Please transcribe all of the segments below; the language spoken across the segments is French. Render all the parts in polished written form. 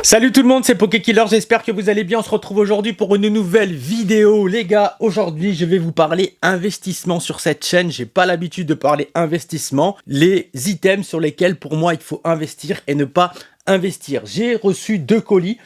Salut tout le monde, c'est PokéKiller, j'espère que vous allez bien. On se retrouve aujourd'hui pour une nouvelle vidéo. Les gars, aujourd'hui je vais vous parler investissement sur cette chaîne. J'ai pas l'habitude de parler investissement. Les items sur lesquels pour moi il faut investir et ne pas investir. J'ai reçu 2 colis.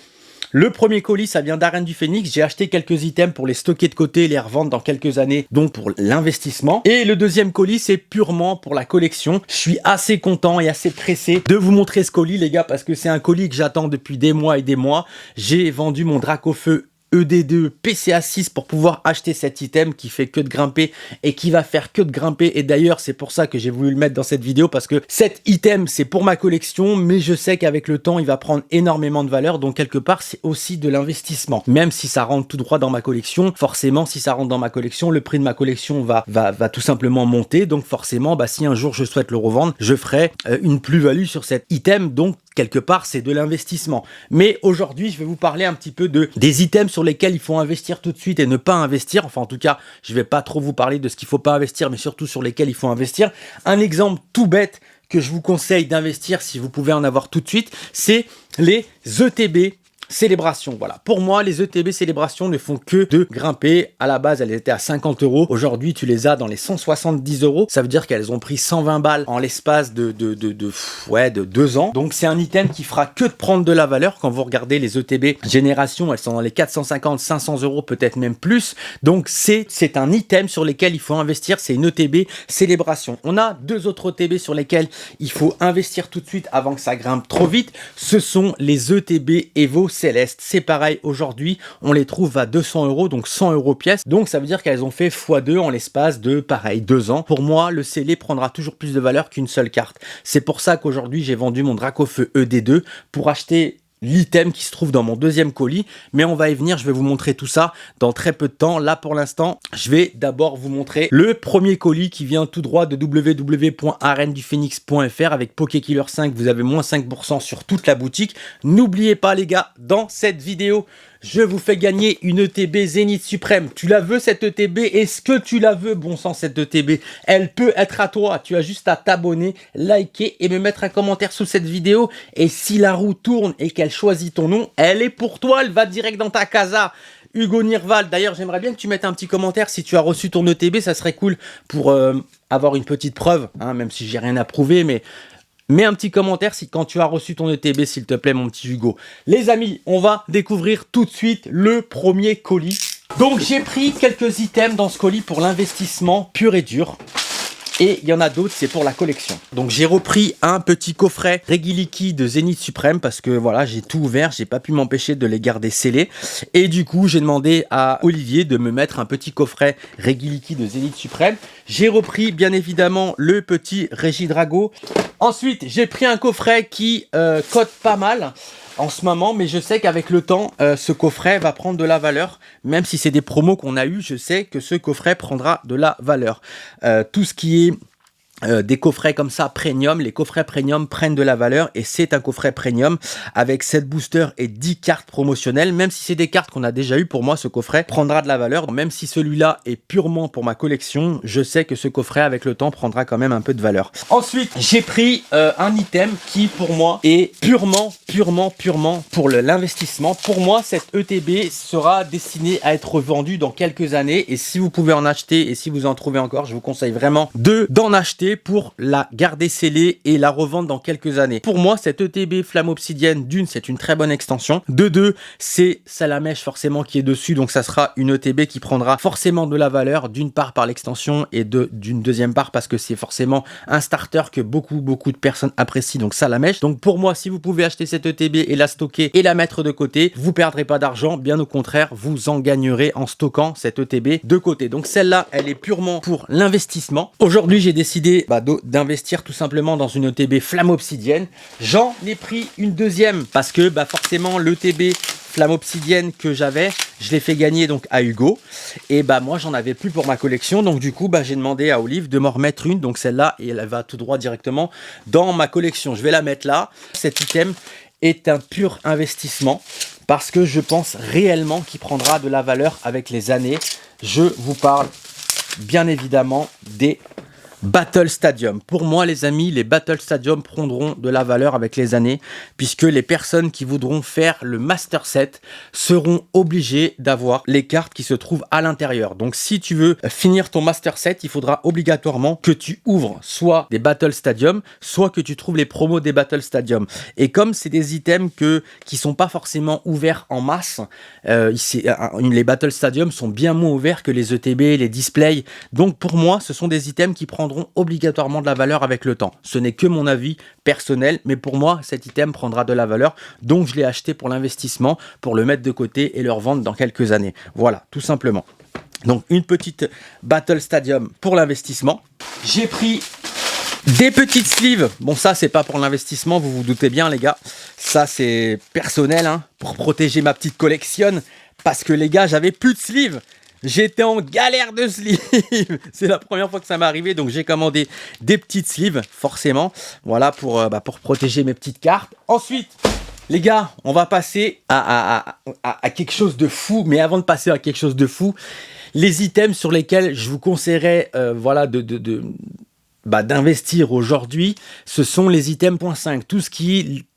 Le premier colis, ça vient d'Arène du Phénix. J'ai acheté quelques items pour les stocker de côté et les revendre dans quelques années, donc pour l'investissement. Et le deuxième colis, c'est purement pour la collection. Je suis assez content et assez pressé de vous montrer ce colis, les gars, parce que c'est un colis que j'attends depuis des mois et des mois. J'ai vendu mon Dracofeu ED2 PCA6 pour pouvoir acheter cet item qui fait que de grimper et qui va faire que de grimper. Et d'ailleurs c'est pour ça que j'ai voulu le mettre dans cette vidéo, parce que cet item c'est pour ma collection, mais je sais qu'avec le temps il va prendre énormément de valeur, donc quelque part c'est aussi de l'investissement. Même si ça rentre tout droit dans ma collection, forcément si ça rentre dans ma collection, le prix de ma collection va tout simplement monter, donc forcément si un jour je souhaite le revendre, je ferai une plus-value sur cet item, donc quelque part c'est de l'investissement. Mais aujourd'hui je vais vous parler un petit peu des items sur lesquels il faut investir tout de suite et ne pas investir. Enfin en tout cas je vais pas trop vous parler de ce qu'il faut pas investir, mais surtout sur lesquels il faut investir. Un exemple tout bête que je vous conseille d'investir si vous pouvez en avoir tout de suite, c'est les ETB Célébration. Voilà, pour moi les ETB Célébration ne font que de grimper. À la base elles étaient à 50 €, aujourd'hui tu les as dans les 170 €, ça veut dire qu'elles ont pris 120 balles en l'espace de 2 ans, donc c'est un item qui fera que de prendre de la valeur. Quand vous regardez les ETB Génération, elles sont dans les 450-500 €, peut-être même plus, donc c'est un item sur lesquels il faut investir, c'est une ETB Célébration. On a 2 autres ETB sur lesquels il faut investir tout de suite avant que ça grimpe trop vite, ce sont les ETB Evo Céleste. C'est pareil, aujourd'hui on les trouve à 200 €, donc 100 € pièce, donc ça veut dire qu'elles ont fait x2 en l'espace de pareil 2 ans. Pour moi le scellé prendra toujours plus de valeur qu'une seule carte. C'est pour ça qu'aujourd'hui j'ai vendu mon Dracofeu ED2 pour acheter l'item qui se trouve dans mon deuxième colis, mais on va y venir, je vais vous montrer tout ça dans très peu de temps. Là pour l'instant je vais d'abord vous montrer le premier colis qui vient tout droit de www.areneduphénix.fr. avec PokéKiller 5 vous avez moins 5% sur toute la boutique. N'oubliez pas les gars, dans cette vidéo je vous fais gagner une ETB Zénith Suprême. Tu la veux cette ETB? Est-ce que tu la veux, bon sang, cette ETB? Elle peut être à toi. Tu as juste à t'abonner, liker et me mettre un commentaire sous cette vidéo. Et si la roue tourne et qu'elle choisit ton nom, elle est pour toi. Elle va direct dans ta casa. Hugo Nirval, d'ailleurs j'aimerais bien que tu mettes un petit commentaire si tu as reçu ton ETB, ça serait cool pour avoir une petite preuve, hein, même si j'ai rien à prouver, mais mets un petit commentaire si quand tu as reçu ton ETB, s'il te plaît mon petit Hugo. Les amis, on va découvrir tout de suite le premier colis. Donc j'ai pris quelques items dans ce colis pour l'investissement pur et dur. Et il y en a d'autres, c'est pour la collection. Donc j'ai repris un petit coffret Regiliki de Zénith Suprême parce que voilà, j'ai tout ouvert, j'ai pas pu m'empêcher de les garder scellés. Et du coup, j'ai demandé à Olivier de me mettre un petit coffret Regiliki de Zénith Suprême. J'ai repris bien évidemment le petit Regidrago. Ensuite, j'ai pris un coffret qui cote pas mal en ce moment, mais je sais qu'avec le temps, ce coffret va prendre de la valeur. Même si c'est des promos qu'on a eu, je sais que ce coffret prendra de la valeur. Tout ce qui est des coffrets comme ça premium, les coffrets premium prennent de la valeur et c'est un coffret premium avec 7 boosters et 10 cartes promotionnelles. Même si c'est des cartes qu'on a déjà eu, pour moi ce coffret prendra de la valeur. Même si celui-là est purement pour ma collection, je sais que ce coffret avec le temps prendra quand même un peu de valeur. Ensuite j'ai pris un item qui pour moi est purement pour l'investissement. Pour moi cette ETB sera destinée à être vendue dans quelques années, et si vous pouvez en acheter et si vous en trouvez encore, je vous conseille vraiment d'en acheter pour la garder scellée et la revendre dans quelques années. Pour moi, cette ETB Flamme Obsidienne, d'une, c'est une très bonne extension. De deux, c'est Salamèche forcément qui est dessus, donc ça sera une ETB qui prendra forcément de la valeur, d'une part par l'extension et d'une deuxième part parce que c'est forcément un starter que beaucoup de personnes apprécient, donc Salamèche. Donc pour moi, si vous pouvez acheter cette ETB et la stocker et la mettre de côté, vous perdrez pas d'argent, bien au contraire, vous en gagnerez en stockant cette ETB de côté. Donc celle-là, elle est purement pour l'investissement. Aujourd'hui, j'ai décidé d'investir tout simplement dans une ETB Flamme Obsidienne. J'en ai pris une deuxième parce que forcément l'ETB Flamme Obsidienne que j'avais, je l'ai fait gagner donc à Hugo, et moi j'en avais plus pour ma collection, donc du coup j'ai demandé à Olive de m'en remettre une, donc celle-là, et elle va tout droit directement dans ma collection. Je vais la mettre là. Cet item est un pur investissement parce que je pense réellement qu'il prendra de la valeur avec les années. Je vous parle bien évidemment des Battle Stadium. Pour moi, les amis, les Battle Stadium prendront de la valeur avec les années, puisque les personnes qui voudront faire le Master Set seront obligées d'avoir les cartes qui se trouvent à l'intérieur. Donc, si tu veux finir ton Master Set, il faudra obligatoirement que tu ouvres soit des Battle Stadium, soit que tu trouves les promos des Battle Stadium. Et comme c'est des items qui sont pas forcément ouverts en masse, les Battle Stadium sont bien moins ouverts que les ETB, les displays. Donc, pour moi, ce sont des items qui prendront obligatoirement de la valeur avec le temps. Ce n'est que mon avis personnel, mais pour moi, cet item prendra de la valeur, donc je l'ai acheté pour l'investissement, pour le mettre de côté et le revendre dans quelques années. Voilà, tout simplement. Donc, une petite Battle Stadium pour l'investissement. J'ai pris des petites sleeves. Bon, ça, c'est pas pour l'investissement, vous vous doutez bien, les gars. Ça, c'est personnel, hein, pour protéger ma petite collection, parce que, les gars, j'avais plus de sleeves. J'étais en galère de sleeves. C'est la première fois que ça m'est arrivé, donc j'ai commandé des petites sleeves, forcément. Voilà, pour protéger mes petites cartes. Ensuite, les gars, on va passer à quelque chose de fou. Mais avant de passer à quelque chose de fou, les items sur lesquels je vous conseillerais voilà, d'investir aujourd'hui, ce sont les items .5.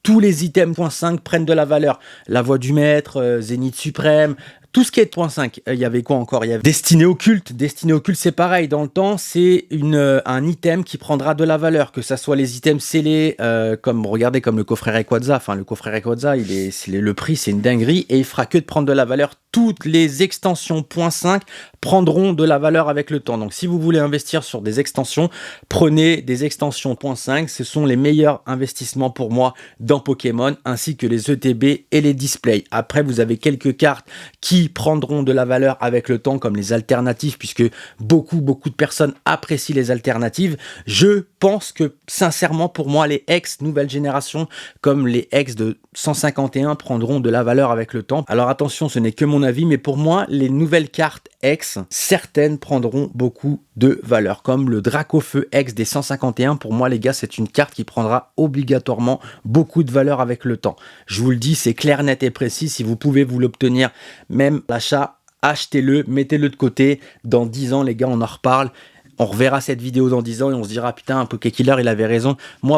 Tous les items .5 prennent de la valeur. La Voix du Maître, Zénith Suprême, tout ce qui est .5. Il y avait quoi encore? Il y avait Destinée Occulte. Destinée Occulte, c'est pareil. Dans le temps, c'est un item qui prendra de la valeur. Que ça soit les items scellés, regardez, comme le coffret Rayquaza. Enfin, le coffret Rayquaza, le prix, c'est une dinguerie. Et il fera que de prendre de la valeur. Toutes les extensions .5 prendront de la valeur avec le temps. Donc, si vous voulez investir sur des extensions, prenez des extensions .5. Ce sont les meilleurs investissements pour moi dans Pokémon, ainsi que les ETB et les displays. Après, vous avez quelques cartes qui prendront de la valeur avec le temps, comme les alternatives, puisque beaucoup de personnes apprécient les alternatives. Je pense que, sincèrement, pour moi, les X nouvelle génération, comme les X de 151, prendront de la valeur avec le temps. Alors attention, ce n'est que mon avis, mais pour moi, les nouvelles cartes X, certaines prendront beaucoup de valeur, comme le Dracofeu X des 151. Pour moi, les gars, c'est une carte qui prendra obligatoirement beaucoup de valeur avec le temps. Je vous le dis, c'est clair, net et précis. Si vous pouvez vous l'obtenir, même l'achat, achetez-le, mettez-le de côté. Dans 10 ans, les gars, on en reparle. On reverra cette vidéo dans 10 ans et on se dira, putain, un Pokékiller, il avait raison.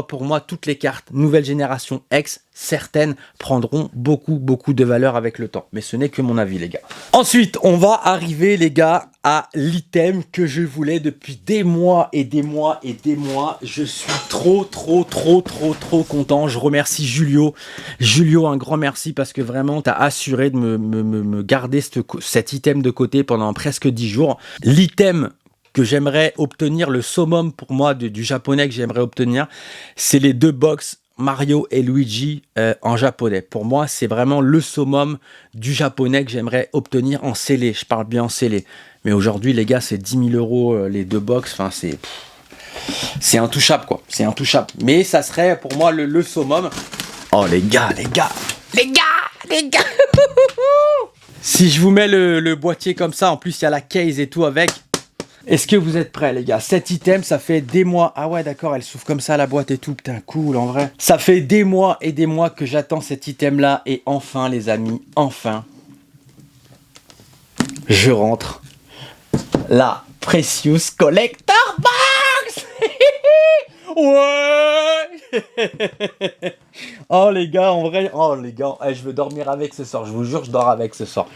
Pour moi, toutes les cartes nouvelle génération X, certaines prendront beaucoup de valeur avec le temps. Mais ce n'est que mon avis, les gars. Ensuite, on va arriver, les gars, à l'item que je voulais depuis des mois et des mois et des mois. Je suis trop content. Je remercie Julio. Julio, un grand merci parce que vraiment, tu as assuré de me garder cet item de côté pendant presque 10 jours. L'item que j'aimerais obtenir, le summum pour moi du japonais que j'aimerais obtenir, c'est les 2 box Mario et Luigi en japonais. Pour moi, c'est vraiment le summum du japonais que j'aimerais obtenir en scellé. Je parle bien en scellé. Mais aujourd'hui, les gars, c'est 10 000 € les 2 box. Enfin, c'est intouchable, quoi. C'est intouchable. Mais ça serait pour moi le summum. Oh, les gars. Si je vous mets le boîtier comme ça, en plus, il y a la case et tout avec. Est-ce que vous êtes prêts, les gars? Cet item, ça fait des mois. Ah ouais, d'accord, elle s'ouvre comme ça, la boîte et tout. Putain, cool, en vrai. Ça fait des mois et des mois que j'attends cet item-là. Et enfin, les amis, enfin, je rentre. La Precious Collector Box. Ouais. Oh, les gars, en vrai. Oh, les gars, je veux dormir avec ce soir. Je vous jure, je dors avec ce soir.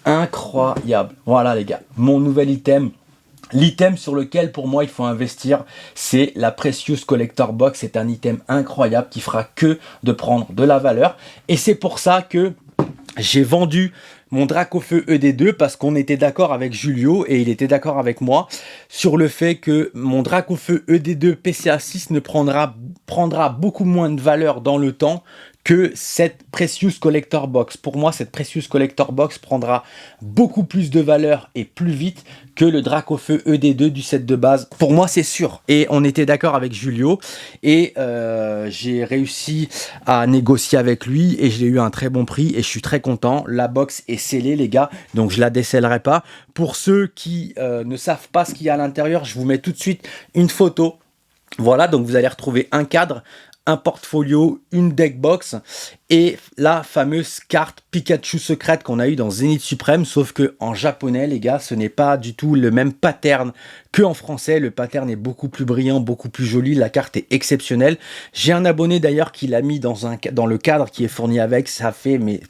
Incroyable. Voilà, les gars, mon nouvel item. L'item sur lequel pour moi il faut investir, c'est la Precious Collector Box. C'est un item incroyable qui fera que de prendre de la valeur. Et c'est pour ça que j'ai vendu mon Dracofeu ED2 parce qu'on était d'accord avec Julio et il était d'accord avec moi sur le fait que mon Dracofeu ED2 PCA6 ne prendra beaucoup moins de valeur dans le temps que cette Precious Collector Box. Pour moi, cette Precious Collector Box prendra beaucoup plus de valeur et plus vite que le Dracofeu ED2 du set de base. Pour moi, c'est sûr. Et on était d'accord avec Julio et j'ai réussi à négocier avec lui et je l'ai eu à un très bon prix et je suis très content. La box est scellée, les gars, donc je la décellerai pas. Pour ceux qui ne savent pas ce qu'il y a à l'intérieur, je vous mets tout de suite une photo. Voilà, donc vous allez retrouver un cadre un portfolio, une deck box et la fameuse carte Pikachu secrète qu'on a eu dans Zénith Suprême, sauf que en japonais les gars, ce n'est pas du tout le même pattern que en français. Le pattern est beaucoup plus brillant, beaucoup plus joli, la carte est exceptionnelle. J'ai un abonné d'ailleurs qui l'a mis dans le cadre qui est fourni avec, ça fait mais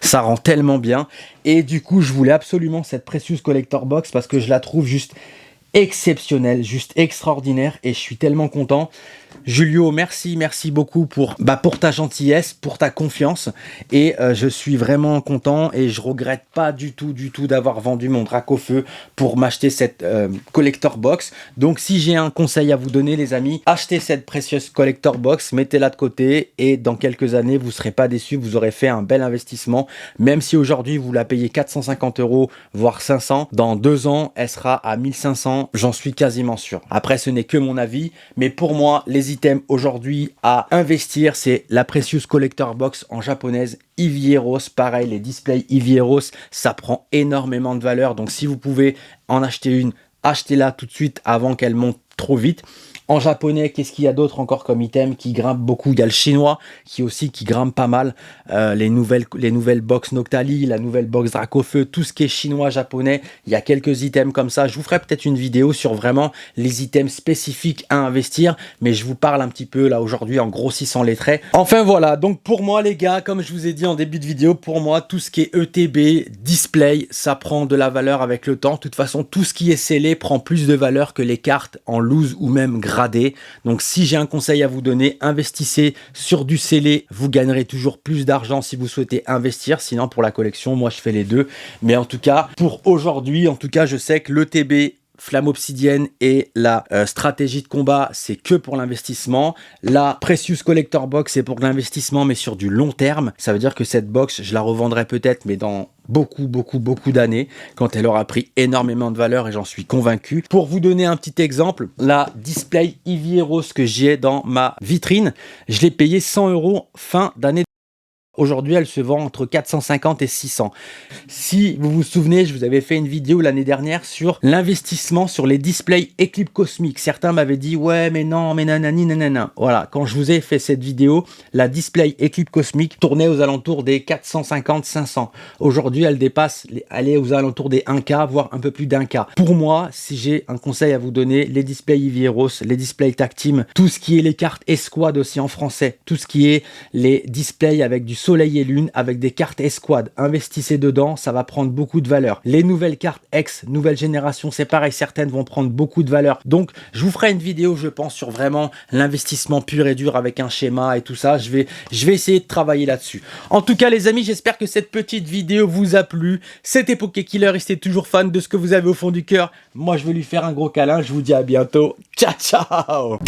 ça rend tellement bien. Et du coup je voulais absolument cette Precious Collector Box parce que je la trouve juste exceptionnelle, juste extraordinaire et je suis tellement content. Julio, merci beaucoup pour ta gentillesse, pour ta confiance et je suis vraiment content et je regrette pas du tout d'avoir vendu mon Dracofeu pour m'acheter cette collector box. Donc si j'ai un conseil à vous donner les amis, achetez cette Precious Collector Box, mettez-la de côté et dans quelques années vous serez pas déçus, vous aurez fait un bel investissement. Même si aujourd'hui vous la payez 450 € voire 500, dans 2 ans elle sera à 1500, j'en suis quasiment sûr. Après ce n'est que mon avis, mais pour moi les items aujourd'hui à investir, c'est la Precious Collector Box en japonaise Ivieros. Pareil, les displays Ivieros, ça prend énormément de valeur. Donc si vous pouvez en acheter une, achetez-la tout de suite avant qu'elle monte trop vite. En japonais, qu'est-ce qu'il y a d'autre encore comme item qui grimpe beaucoup? Il y a le chinois qui grimpe pas mal. Les nouvelles box Noctali, la nouvelle box Dracofeu, tout ce qui est chinois, japonais, il y a quelques items comme ça. Je vous ferai peut-être une vidéo sur vraiment les items spécifiques à investir, mais je vous parle un petit peu là aujourd'hui en grossissant les traits. Enfin voilà, donc pour moi les gars, comme je vous ai dit en début de vidéo, pour moi tout ce qui est ETB, display, ça prend de la valeur avec le temps. De toute façon, tout ce qui est scellé prend plus de valeur que les cartes en loose ou même gradé. Donc si j'ai un conseil à vous donner, investissez sur du scellé, vous gagnerez toujours plus d'argent si vous souhaitez investir. Sinon pour la collection, moi je fais les deux. Mais en tout cas, pour aujourd'hui, en tout cas, je sais que l'ETB, Flamme Obsidienne et la stratégie de combat, c'est que pour l'investissement. La Precious Collector Box, c'est pour l'investissement, mais sur du long terme. Ça veut dire que cette box, je la revendrai peut-être, mais dans beaucoup d'années, quand elle aura pris énormément de valeur, et j'en suis convaincu. Pour vous donner un petit exemple, la display Ivieros que j'ai dans ma vitrine, je l'ai payé 100 € fin d'année. Aujourd'hui, elle se vend entre 450 et 600. Si vous vous souvenez, je vous avais fait une vidéo l'année dernière sur l'investissement sur les displays Eclipse Cosmique. Certains m'avaient dit, ouais, mais non, mais nanani, nanana. Voilà, quand je vous ai fait cette vidéo, la display Eclipse Cosmique tournait aux alentours des 450, 500. Aujourd'hui, elle est aux alentours des 1K, voire un peu plus d'1K. Pour moi, si j'ai un conseil à vous donner, les displays Ivieros, les displays Tacteam, tout ce qui est les cartes Esquad aussi en français, tout ce qui est les displays avec du Soleil et Lune, avec des cartes Esquad, investissez dedans, ça va prendre beaucoup de valeur. Les nouvelles cartes X, nouvelle génération, c'est pareil, certaines vont prendre beaucoup de valeur. Donc, je vous ferai une vidéo, je pense, sur vraiment l'investissement pur et dur avec un schéma et tout ça. Je vais essayer de travailler là-dessus. En tout cas, les amis, j'espère que cette petite vidéo vous a plu. C'était Pokékiller, restez toujours fan de ce que vous avez au fond du cœur. Moi, je vais lui faire un gros câlin. Je vous dis à bientôt. Ciao, ciao!